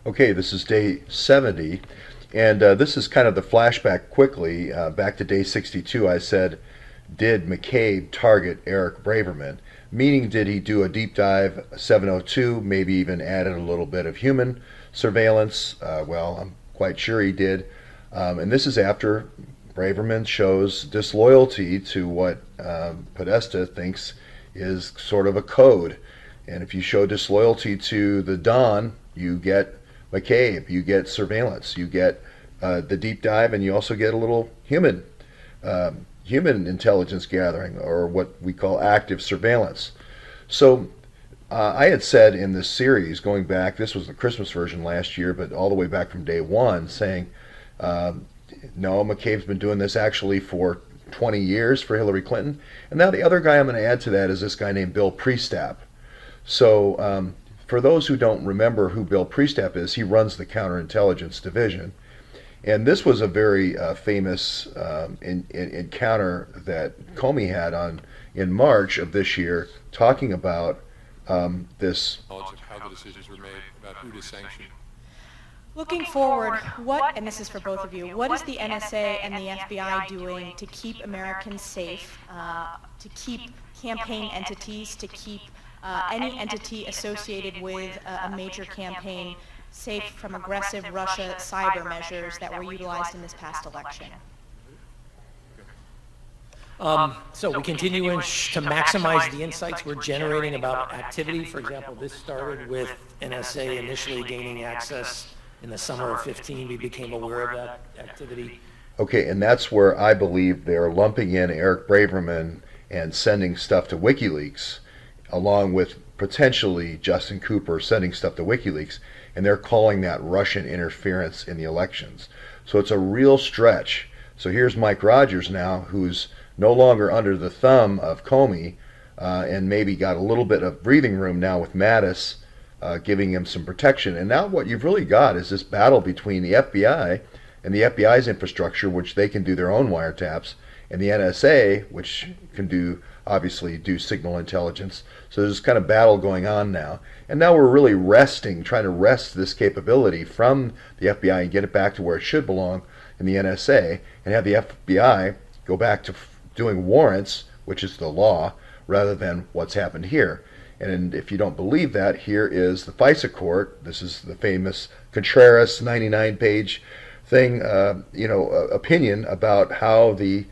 Okay, this is day 70, and this is kind of the flashback quickly. Back to day 62, I said, did McCabe target Eric Braverman? Meaning, did he do a deep dive 702, maybe even added a little bit of human surveillance? Well, I'm quite sure he did. And this is after Braverman shows disloyalty to what Podesta thinks is sort of a code. And if you show disloyalty to the Don, you get McCabe, you get surveillance, you get the deep dive, and you also get a little human intelligence gathering, or what we call active surveillance. So I had said in this series, going back, this was the Christmas version last year, but all the way back from day one, saying, no, McCabe's been doing this actually for 20 years for Hillary Clinton. And now the other guy I'm going to add to that is this guy named Bill Priestap. So for those who don't remember who Bill Priestap is, he runs the counterintelligence division. And this was a very famous encounter that Comey had in March of this year, talking about this. Knowledge of how the decisions were made about who to sanction. Looking forward, and this is for both of you, what is the NSA and the FBI doing to keep Americans safe, to keep campaign entities, to keep any entity associated with a major campaign safe from aggressive Russia cyber measures that were utilized in this past election? So we continue to maximize the insights we're generating about activity. For example, this started with NSA initially gaining access in the summer of 15. We became aware of that activity. Okay, and that's where I believe they're lumping in Eric Braverman and sending stuff to WikiLeaks, along with potentially Justin Cooper sending stuff to WikiLeaks, and they're calling that Russian interference in the elections. So it's a real stretch. So here's Mike Rogers now, who's no longer under the thumb of Comey, and maybe got a little bit of breathing room now with Mattis giving him some protection. And now what you've really got is this battle between the FBI and the FBI's infrastructure, which they can do their own wiretaps, and the NSA, which can obviously do signal intelligence. So there's this kind of battle going on now. And now we're really trying to wrest this capability from the FBI and get it back to where it should belong in the NSA, and have the FBI go back to doing warrants, which is the law, rather than what's happened here. And if you don't believe that, here is the FISA court. This is the famous Contreras 99-page thing, opinion about how the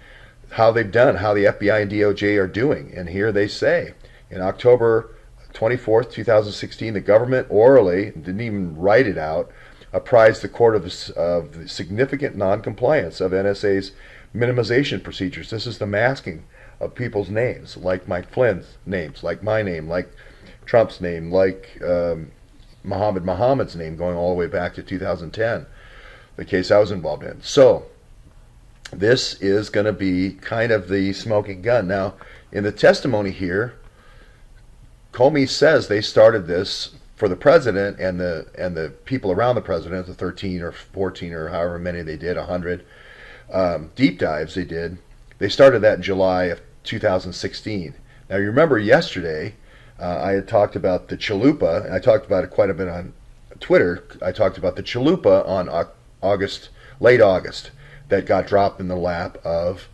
FBI and DOJ are doing. And here they say, in October 24th, 2016, the government orally, didn't even write it out, apprised the court of the significant noncompliance of NSA's minimization procedures. This is the masking of people's names, like Mike Flynn's names, like my name, like Trump's name, like Muhammad's name, going all the way back to 2010, the case I was involved in. So this is going to be kind of the smoking gun. Now, in the testimony here, Comey says they started this for the president and the people around the president, the 13 or 14 or however many they did, 100 deep dives they did. They started that in July of 2016. Now, you remember yesterday, I had talked about the chalupa, and I talked about it quite a bit on Twitter. I talked about the chalupa on late August, that got dropped in the lap of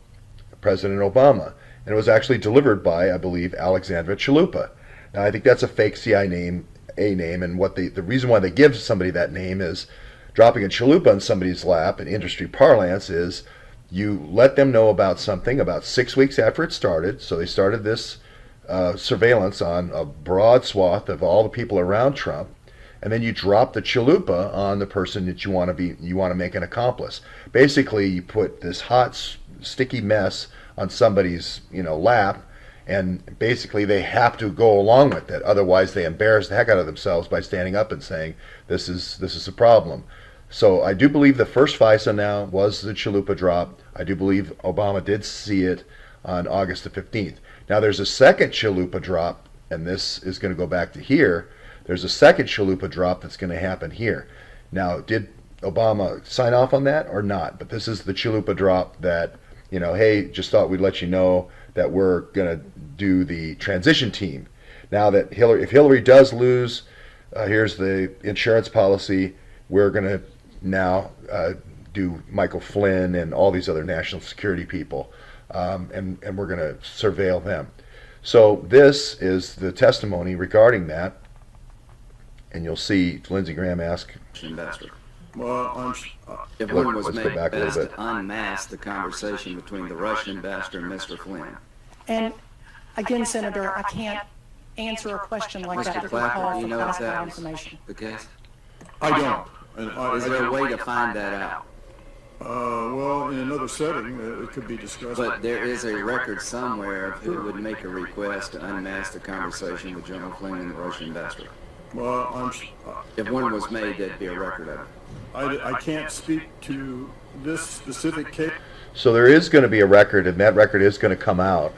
President Obama. And it was actually delivered by, I believe, Alexandra Chalupa. Now, I think that's a fake CIA name, and what the reason why they give somebody that name is dropping a chalupa in somebody's lap in industry parlance is you let them know about something about 6 weeks after it started. So they started this surveillance on a broad swath of all the people around Trump, and then you drop the chalupa on the person that you want to make an accomplice. Basically, you put this hot, sticky mess on somebody's lap, and basically they have to go along with it. Otherwise, they embarrass the heck out of themselves by standing up and saying, "This is a problem." So I do believe the first FISA now was the chalupa drop. I do believe Obama did see it on August the 15th. Now there's a second chalupa drop, and this is going to go back to here. There's a second chalupa drop that's going to happen here. Now, did Obama sign off on that or not? But this is the chalupa drop that, hey, just thought we'd let you know that we're going to do the transition team. Now that if Hillary does lose, here's the insurance policy. we're going to now do Michael Flynn and all these other national security people, and we're going to surveil them. So this is the testimony regarding that, and you'll see Lindsey Graham ask. Investor. Well, If one was Let's go made back a little best bit. to unmask the conversation between the Russian ambassador and Mr. Flynn. And again, Senator, I can't answer a question like that Mr. for Clapper, call do you for know if classified that was information. the case? I don't. And Is there a way to find that out? well, in another setting, it could be discussed. But there is a record somewhere of who would make a request to unmask the conversation with General Flynn and the Russian ambassador. Well, If one was made, there'd be a record of it. I can't speak to this specific case. So there is going to be a record, and that record is going to come out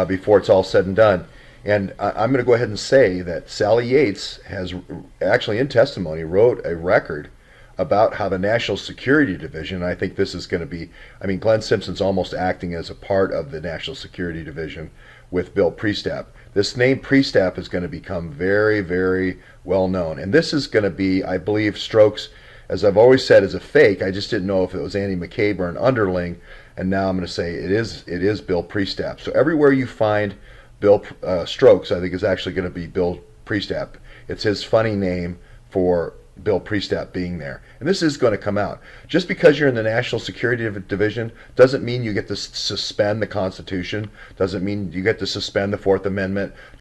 before it's all said and done. And I'm going to go ahead and say that Sally Yates has actually, in testimony, wrote a record about how the National Security Division, and I think this is going to be, I mean, Glenn Simpson's almost acting as a part of the National Security Division with Bill Priestap. This name Priestap is going to become very, very well known. And this is going to be, I believe, Strokes, as I've always said, is a fake. I just didn't know if it was Andy McCabe or an underling. And now I'm going to say it is Bill Priestap. So everywhere you find Bill Strokes, I think is actually going to be Bill Priestap. It's his funny name for Bill Priestap being there. And this is going to come out. Just because you're in the National Security Division doesn't mean you get to suspend the Constitution, doesn't mean you get to suspend the Fourth Amendment,